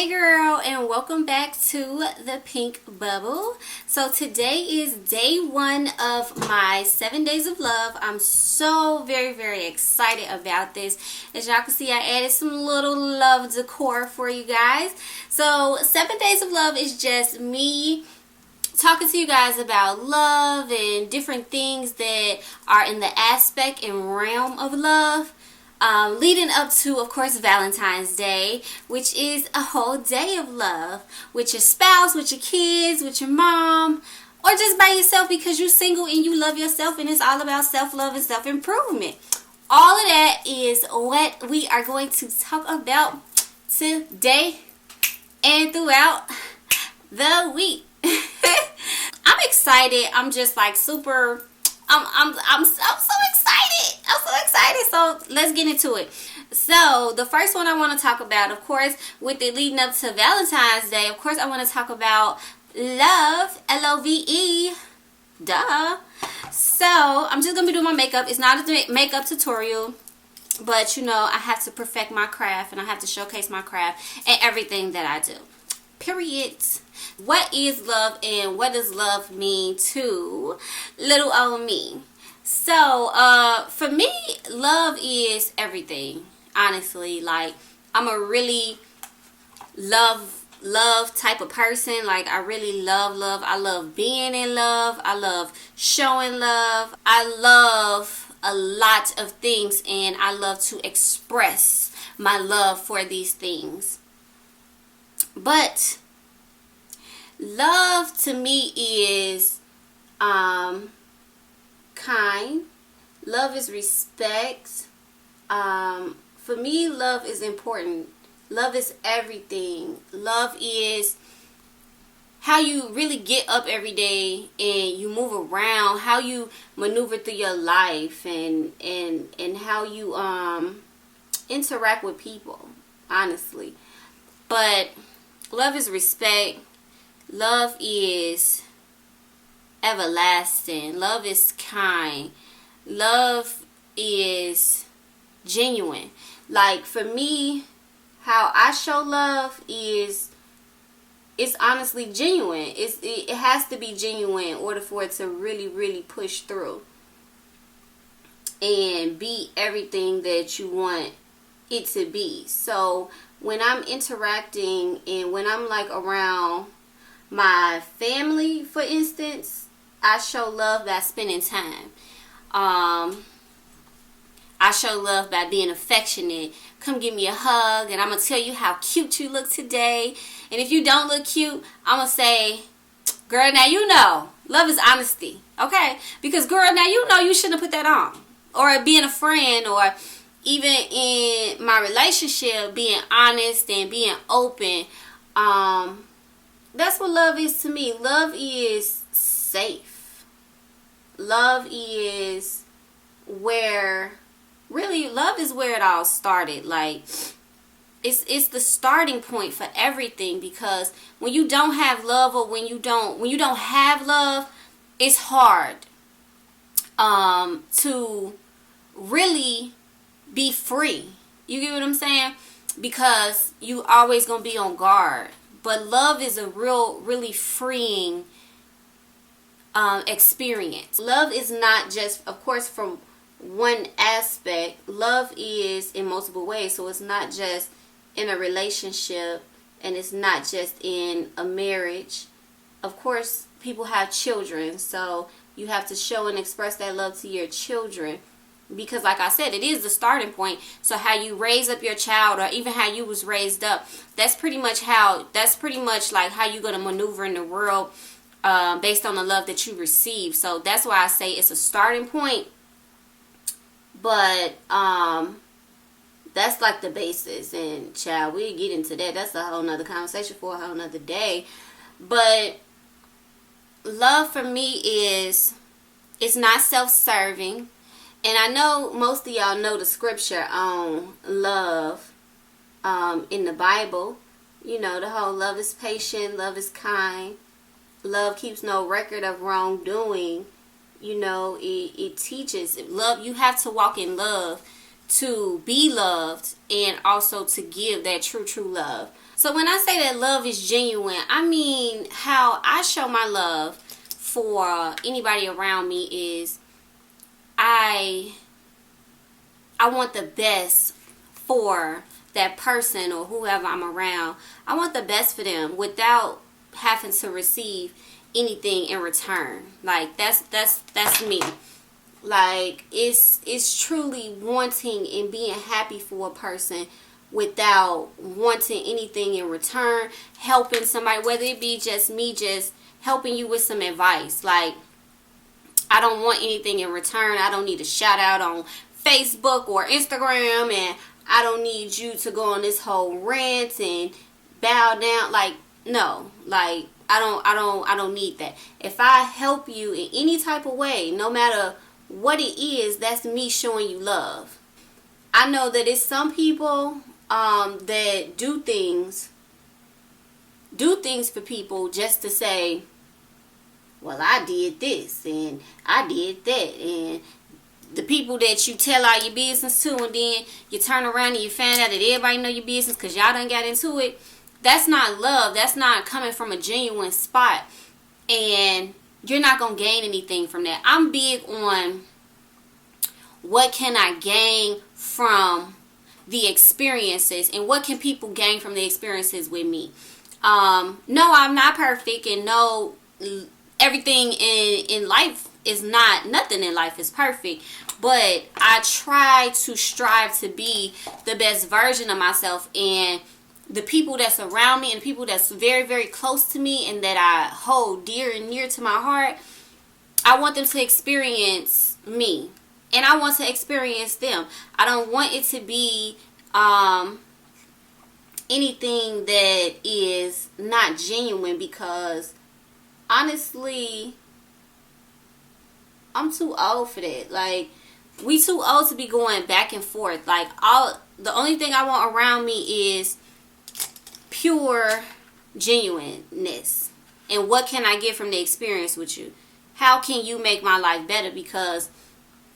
Hey girl, and welcome back to the Pink Bubble. So today is day 1 of my 7 days of love. I'm so very excited about this. As y'all can see, I added some little love decor for you guys. So 7 days of love is just me talking to you guys about love and different things that are in the aspect and realm of love. Leading up to, of course, Valentine's Day, which is a whole day of love with your spouse, with your kids, with your mom, or just by yourself because you're single and you love yourself and it's all about self-love and self-improvement. All of that is what we are going to talk about today and throughout the week. I'm excited. I'm just like super... I'm so excited. I'm so excited. So let's get into it. So the first one I want to talk about, of course, with it leading up to Valentine's Day, of course I want to talk about love, L.O.V.E. Duh. So I'm just going to be doing my makeup. It's not a makeup tutorial, but you know, I have to perfect my craft and I have to showcase my craft and everything that I do. Period. What is love and what does love mean to little old me? So, for me, love is everything. Honestly, like, I'm a really love type of person. Like, I really love love. I love being in love. I love showing love. I love a lot of things, and I love to express my love for these things. But love to me is kind. Love is respect. For me, love is important. Love is everything. Love is how you really get up every day and you move around, how you maneuver through your life, and how you interact with people, honestly. But love is respect. Love is everlasting. Love is kind. Love is genuine. Like, for me, how I show love is, it's honestly genuine. It has to be genuine in order for it to really push through and be everything that you want it to be. So when I'm interacting and when I'm like around my family, for instance, I show love by spending time. I show love by being affectionate. Come give me a hug and I'm going to tell you how cute you look today. And if you don't look cute, I'm going to say, girl, now you know. Love is honesty. Okay? Because, girl, now you know you shouldn't have put that on. Or being a friend, or even in my relationship, being honest and being open. That's what love is to me. Love is safe. Love is where, really, love is where it all started. Like, it's the starting point for everything, because when you don't have love, or when you don't have love, it's hard to really be free. You get what I'm saying? Because you always gonna be on guard. But love is a really freeing experience. Love is not just, of course, from one aspect. Love is in multiple ways. So it's not just in a relationship, and it's not just in a marriage. Of course, people have children, so you have to show and express that love to your children. Because like I said, it is the starting point. So how you raise up your child, or even how you was raised up, that's pretty much like how you're going to maneuver in the world based on the love that you receive. So that's why I say it's a starting point. But that's like the basis. And child, we'll get into that. That's a whole nother conversation for a whole nother day. But love for me is, it's not self-serving. And I know most of y'all know the scripture on love in the Bible. You know, the whole love is patient, love is kind, love keeps no record of wrongdoing. You know, it teaches love. You have to walk in love to be loved, and also to give that true love. So when I say that love is genuine, I mean how I show my love for anybody around me is I want the best for that person or whoever I'm around. I want the best for them without having to receive anything in return. Like that's me. Like it's truly wanting and being happy for a person without wanting anything in return, helping somebody, whether it be just me just helping you with some advice. Like, I don't want anything in return. I don't need a shout out on Facebook or Instagram, and I don't need you to go on this whole rant and bow down. Like, no. Like, I don't need that. If I help you in any type of way, no matter what it is, that's me showing you love. I know that it's some people that do things for people just to say, well, I did this and I did that, and the people that you tell all your business to, and then you turn around and you find out that everybody know your business because y'all done got into it. That's not love. That's not coming from a genuine spot, and you're not gonna gain anything from that. I'm big on what can I gain from the experiences, and what can people gain from the experiences with me. No, I'm not perfect, and no, everything in life is not, nothing in life is perfect, but I try to strive to be the best version of myself, and the people that's around me and people that's very, very close to me and that I hold dear and near to my heart, I want them to experience me, and I want to experience them. I don't want it to be anything that is not genuine, because honestly, I'm too old for that. Like, we too old to be going back and forth. Like, the only thing I want around me is pure genuineness. And what can I get from the experience with you? How can you make my life better? Because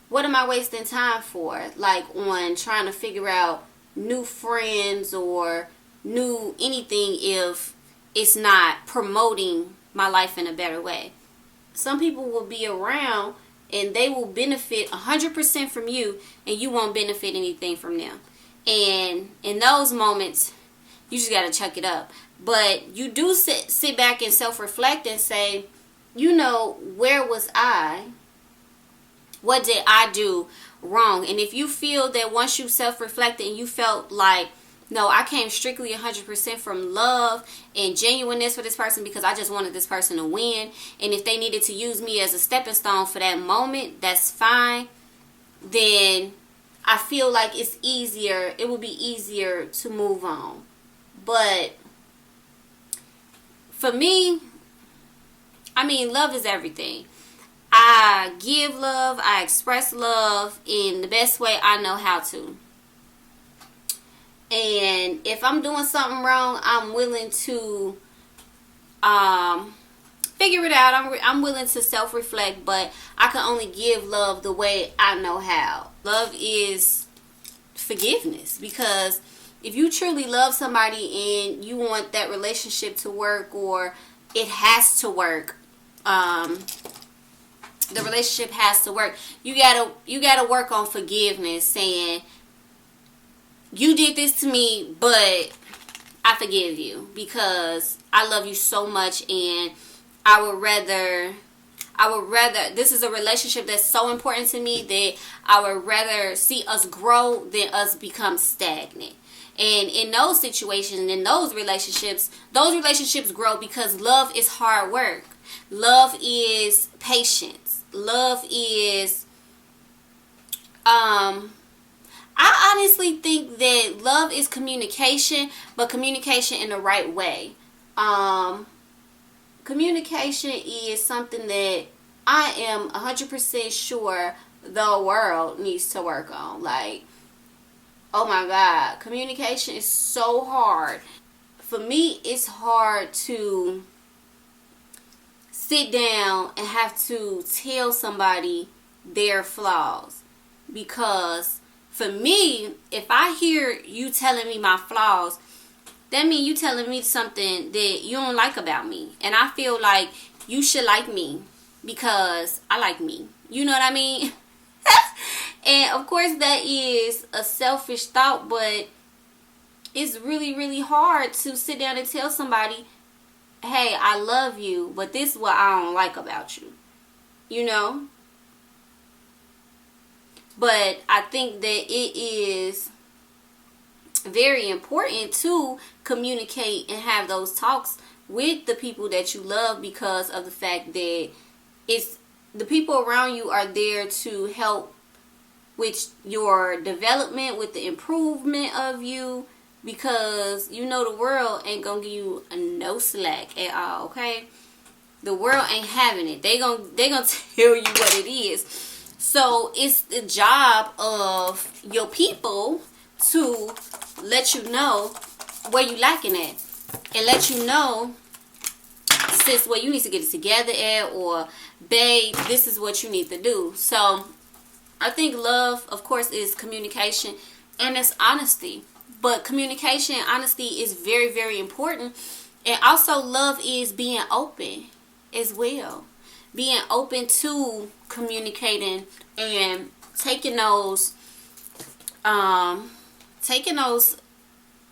what am I wasting time for? Like, on trying to figure out new friends or new anything if it's not promoting my life in a better way. Some people will be around and they will benefit 100% from you, and you won't benefit anything from them. And in those moments, you just got to chuck it up. But you do sit back and self-reflect and say, you know, where was I? What did I do wrong? And if you feel that once you self-reflected and you felt like, no, I came strictly 100% from love and genuineness for this person because I just wanted this person to win, and if they needed to use me as a stepping stone for that moment, that's fine, then I feel like it's easier, it will be easier to move on. But for me, I mean, love is everything. I give love, I express love in the best way I know how to. And if I'm doing something wrong, I'm willing to figure it out. I'm willing to self-reflect, but I can only give love the way I know how. Love is forgiveness, because if you truly love somebody and you want that relationship to work, or it has to work, the relationship has to work, you gotta work on forgiveness, saying, you did this to me, but I forgive you because I love you so much, and I would rather, this is a relationship that's so important to me that I would rather see us grow than us become stagnant. And in those situations, in those relationships grow because love is hard work. Love is patience. Love is, I honestly think that love is communication, but communication in the right way. Communication is something that I am 100% sure the world needs to work on. Like, oh my God, communication is so hard. For me, it's hard to sit down and have to tell somebody their flaws, because for me, if I hear you telling me my flaws, that means you telling me something that you don't like about me. And I feel like you should like me because I like me. You know what I mean? And of course that is a selfish thought, but it's really, really hard to sit down and tell somebody, hey, I love you, but this is what I don't like about you. You know? But I think that it is very important to communicate and have those talks with the people that you love, because of the fact that it's the people around you are there to help with your development, with the improvement of you, because you know the world ain't gonna give you no slack at all. Okay, the world ain't having it. They gonna tell you what it is. So it's the job of your people to let you know where you lacking at, and let you know, sis, where you need to get it together at, or babe, this is what you need to do. So I think love, of course, is communication, and it's honesty. But communication and honesty is very, very important. And also love is being open as well. Being open to communicating and taking those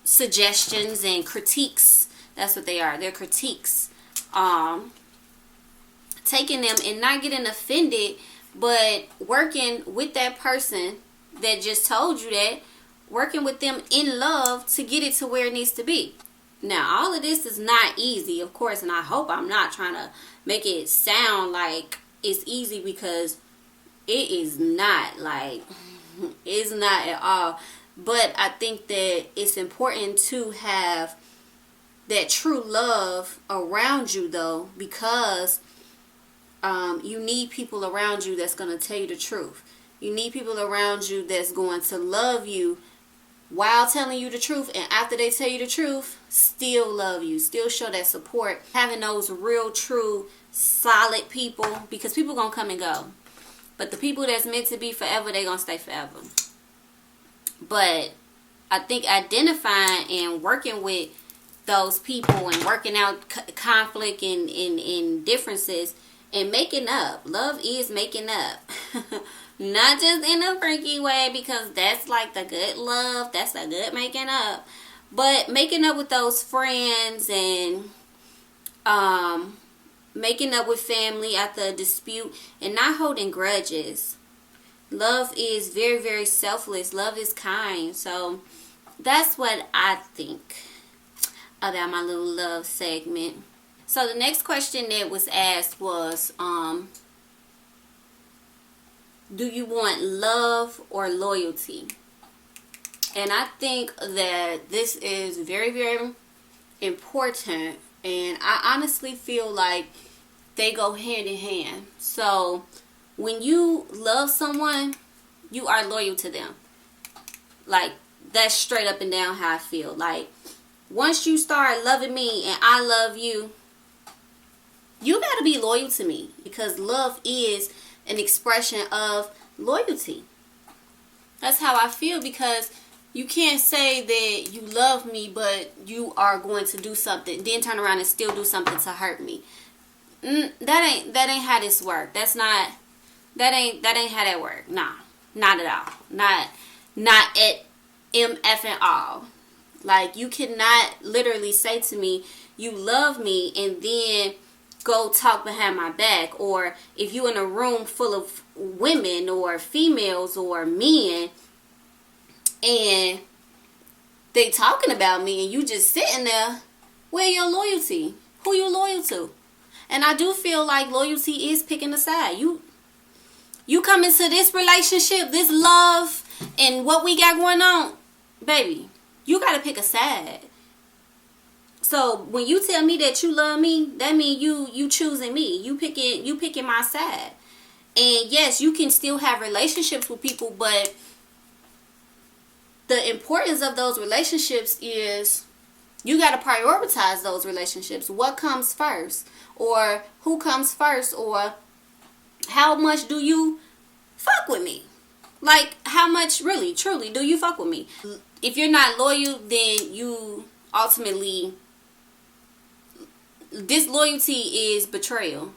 suggestions and critiques. That's what they are. They're critiques. Taking them and not getting offended, but working with that person that just told you that, working with them in love to get it to where it needs to be. Now, all of this is not easy, of course, and I hope I'm not trying to make it sound like it's easy, because it is not. Like, it's not at all. But I think that it's important to have that true love around you, though, because you need people around you that's going to tell you the truth. You need people around you that's going to love you while telling you the truth, and after they tell you the truth, still love you, still show that support. Having those real, true, solid people, because people gonna come and go, but the people that's meant to be forever, they gonna stay forever. But I think identifying and working with those people and working out conflict and differences and making up. Love is making up. Not just in a freaky way, because that's like the good love. That's the good making up. But making up with those friends, and making up with family after a dispute, and not holding grudges. Love is very, very selfless. Love is kind. So that's what I think about my little love segment. So the next question that was asked was, do you want love or loyalty? And I think that this is very, very important. And I honestly feel like they go hand in hand. So when you love someone, you are loyal to them. Like, that's straight up and down how I feel. Like, once you start loving me and I love you, you got to be loyal to me, because love is an expression of loyalty. That's how I feel, because you can't say that you love me, but you are going to do something, then turn around and still do something to hurt me. That ain't how this work. That ain't how that work. Nah, not at all. Not at MF and all. Like, you cannot literally say to me, you love me, and then go talk behind my back. Or if you in a room full of women or females or men, and they talking about me, and you just sitting there, where your loyalty? Who you loyal to? And I do feel like loyalty is picking a side. You come into this relationship, this love, and what we got going on, baby, you got to pick a side. So when you tell me that you love me, that means you choosing me. You picking my side. And yes, you can still have relationships with people, but the importance of those relationships is you got to prioritize those relationships. What comes first? Or who comes first? Or how much do you fuck with me? Like, how much really, truly do you fuck with me? If you're not loyal, then you ultimately, disloyalty is betrayal.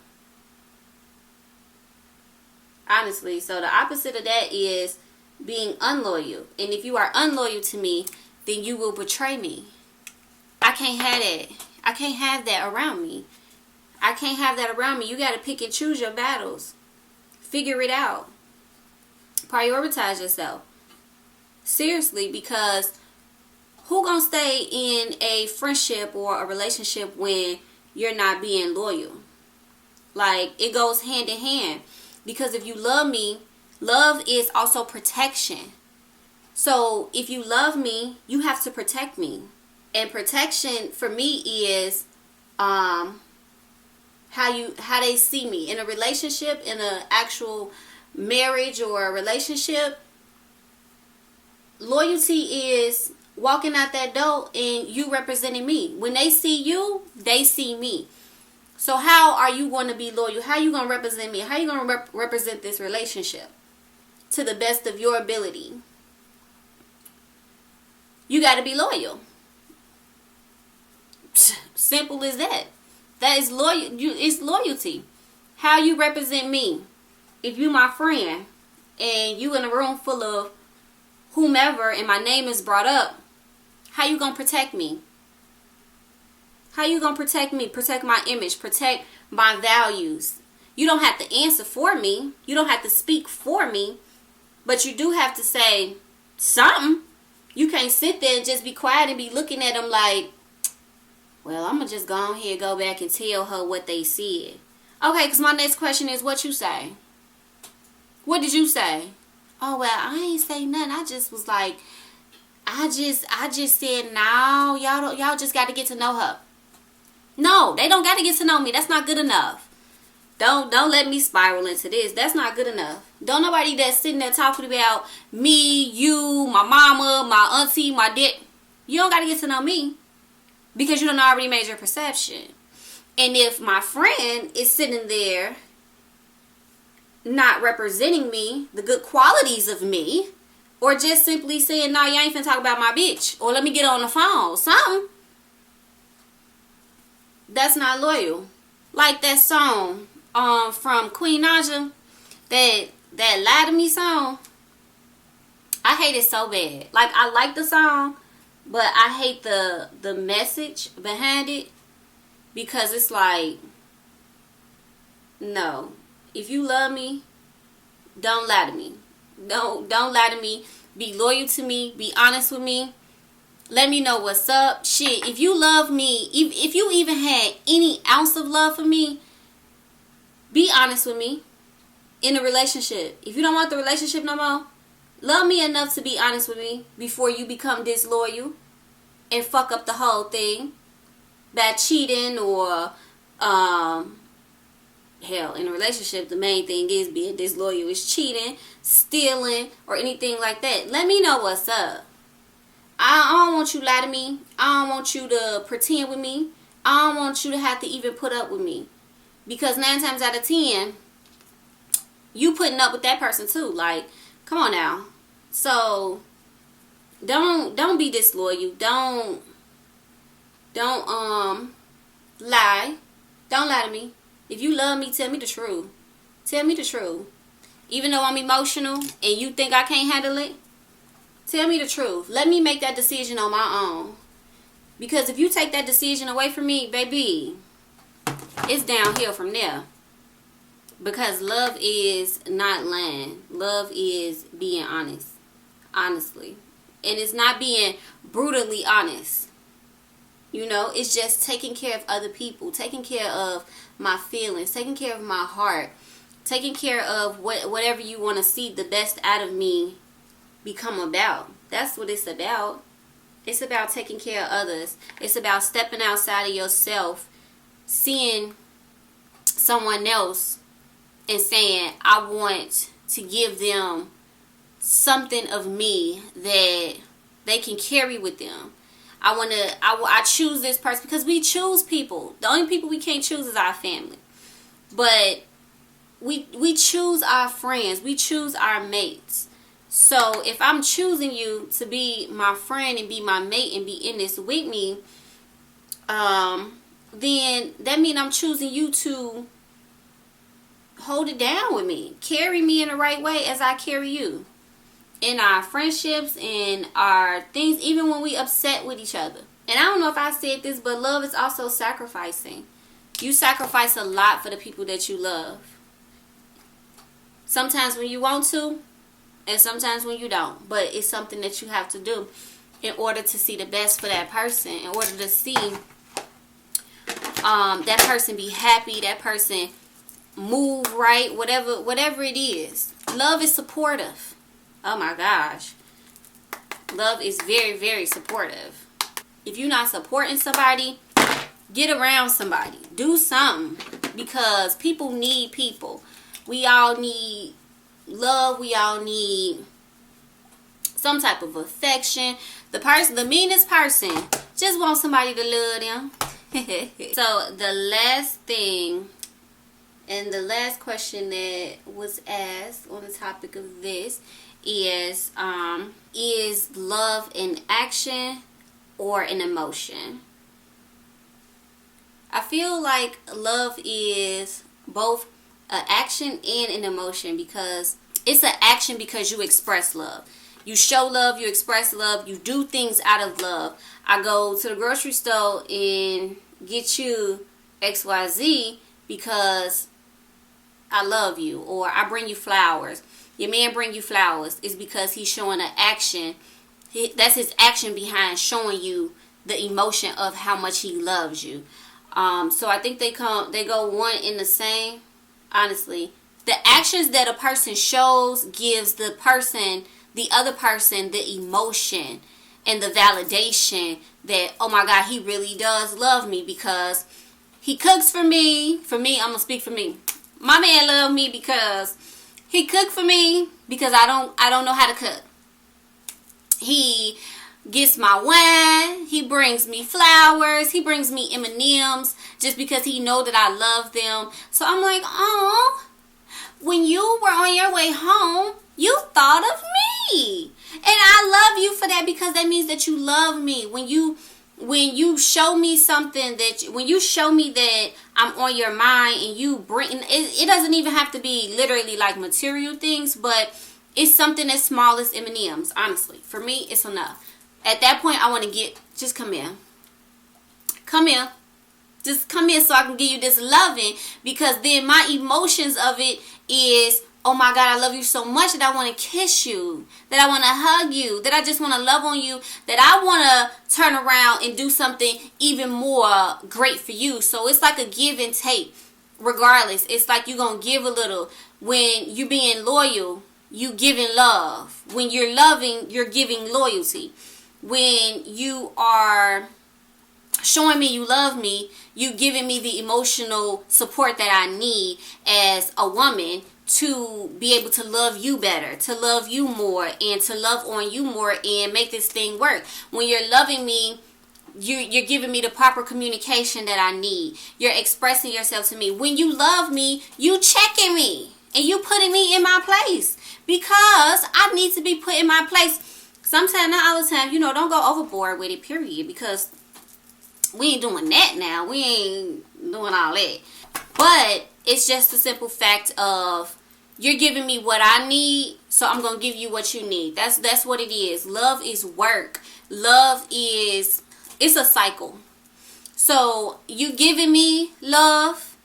Honestly. So the opposite of that is being unloyal. And if you are unloyal to me, then you will betray me. I can't have that. I can't have that around me. I can't have that around me. You got to pick and choose your battles. Figure it out. Prioritize yourself. Seriously, because who gonna stay in a friendship or a relationship when you're not being loyal? Like, it goes hand in hand. Because if you love me, love is also protection. So if you love me, you have to protect me. And protection for me is how they see me in a relationship, in an actual marriage or a relationship. Loyalty is walking out that door and you representing me. When they see you, they see me. So how are you going to be loyal? How are you going to represent me? How are you going to represent this relationship to the best of your ability? You got to be loyal. Simple as that. That is loyal. It's loyalty. How you represent me. If you my friend and you in a room full of whomever and my name is brought up, how you going to protect me? How you going to protect me? Protect my image. Protect my values. You don't have to answer for me. You don't have to speak for me. But you do have to say something. You can't sit there and just be quiet and be looking at them like, well, I'm going to just go on here and go back and tell her what they said. Okay, because my next question is, what you say? What did you say? Oh, well, I ain't say nothing. I just was like, I just said, no, y'all just got to get to know her. No, they don't got to get to know me. That's not good enough. Don't let me spiral into this. That's not good enough. Don't nobody that's sitting there talking about me, you, my mama, my auntie, my dad. You don't got to get to know me because you done already made your perception. And if my friend is sitting there not representing me, the good qualities of me, or just simply saying, no, you ain't finna talk about my bitch, or let me get on the phone, something, that's not loyal. Like that song from Queen Naja, that Lie to Me song. I hate it so bad. Like, I like the song, but I hate the message behind it, because it's like, no, if you love me, don't lie to me. Don't lie to me. Be loyal to me. Be honest with me. Let me know what's up. Shit, if you love me, if you even had any ounce of love for me, be honest with me in a relationship. If you don't want the relationship no more, love me enough to be honest with me before you become disloyal and fuck up the whole thing by cheating or hell, in a relationship, the main thing is being disloyal is cheating, stealing, or anything like that. Let me know what's up. I don't want you to lie to me. I don't want you to pretend with me. I don't want you to have to even put up with me. Because 9 times out of 10, you putting up with that person too. Like, come on now. So, don't be disloyal. Don't lie. Don't lie to me. If you love me, tell me the truth. Tell me the truth. Even though I'm emotional and you think I can't handle it, tell me the truth. Let me make that decision on my own. Because if you take that decision away from me, baby, it's downhill from there. Because love is not lying. Love is being honest. Honestly. And it's not being brutally honest. You know, it's just taking care of other people. Taking care of my feelings. Taking care of my heart. Taking care of whatever you want to see the best out of me become about. That's what it's about. It's about taking care of others. It's about stepping outside of yourself, seeing someone else and saying, I want to give them something of me that they can carry with them. I choose this person because we choose people. The only people we can't choose is our family. But we choose our friends. We choose our mates. So if I'm choosing you to be my friend and be my mate and be in this with me, then that means I'm choosing you to hold it down with me. Carry me in the right way as I carry you. In our friendships, in our things, even when we upset with each other. And I don't know if I said this, but love is also sacrificing. You sacrifice a lot for the people that you love. Sometimes when you want to, and sometimes when you don't. But it's something that you have to do in order to see the best for that person. In order to see that person be happy, that person move right, whatever it is. Love is supportive. Oh my gosh. Love is very, very supportive. If you're not supporting somebody, get around somebody. Do something. Because people need people. We all need love. We all need some type of affection. The meanest person just wants somebody to love them. So the last thing, and the last question that was asked on the topic of this is love an action or an emotion? I feel like love is both an action and an emotion, because it's an action because you express love. You show love, you express love, you do things out of love. I go to the grocery store and get you XYZ because I love you, or I bring you flowers. Your man bring you flowers is because he's showing an action. That's his action behind showing you the emotion of how much he loves you. So I think they go one in the same. Honestly, the actions that a person shows gives the other person the emotion and the validation that, oh my God, he really does love me because he cooks for me. For me, I'm gonna speak for me. My man love me because he cooked for me, because I don't know how to cook. He gets my wine. He brings me flowers. He brings me M&Ms just because he know that I love them. So I'm like, oh, when you were on your way home, you thought of me. And I love you for that, because that means that you love me. When you show me something, when you show me that I'm on your mind, and you bring it doesn't even have to be literally like material things, but it's something as small as M&Ms. Honestly, for me, it's enough. At that point, I want to just come here. Come here. Just come here so I can give you this loving, because then my emotions of it is, oh my God, I love you so much that I want to kiss you, that I want to hug you, that I just want to love on you, that I want to turn around and do something even more great for you. So it's like a give and take. Regardless, it's like you're going to give a little. When you being loyal, you giving love. When you're loving, you're giving loyalty. When you are showing me you love me, you giving me the emotional support that I need as a woman to be able to love you better, to love you more, and to love on you more and make this thing work. When you're loving me, you're giving me the proper communication that I need. You're expressing yourself to me. When you love me, you checking me and you putting me in my place, because I need to be put in my place. Sometimes, not all the time, don't go overboard with it, period, because we ain't doing that now. We ain't doing all that. But it's just a simple fact of, you're giving me what I need, so I'm going to give you what you need. That's what it is. Love is work. Love is, it's a cycle. So you giving me love,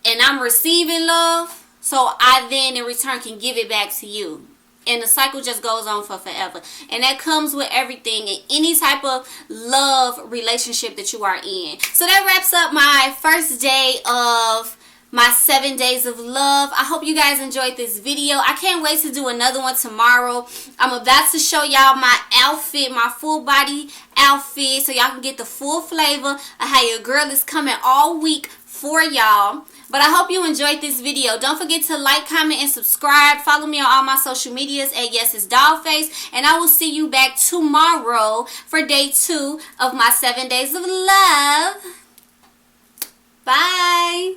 and I'm receiving love, so I then in return can give it back to you. And the cycle just goes on for forever. And that comes with everything in any type of love relationship that you are in. So that wraps up my first day of my 7 days of love. I hope you guys enjoyed this video. I can't wait to do another one tomorrow. I'm about to show y'all my outfit, my full body outfit, so y'all can get the full flavor of how your girl is coming all week for y'all. But I hope you enjoyed this video. Don't forget to like, comment, and subscribe. Follow me on all my social medias at Yes It's Dollface. And I will see you back tomorrow for day 2 of my 7 days of love. Bye.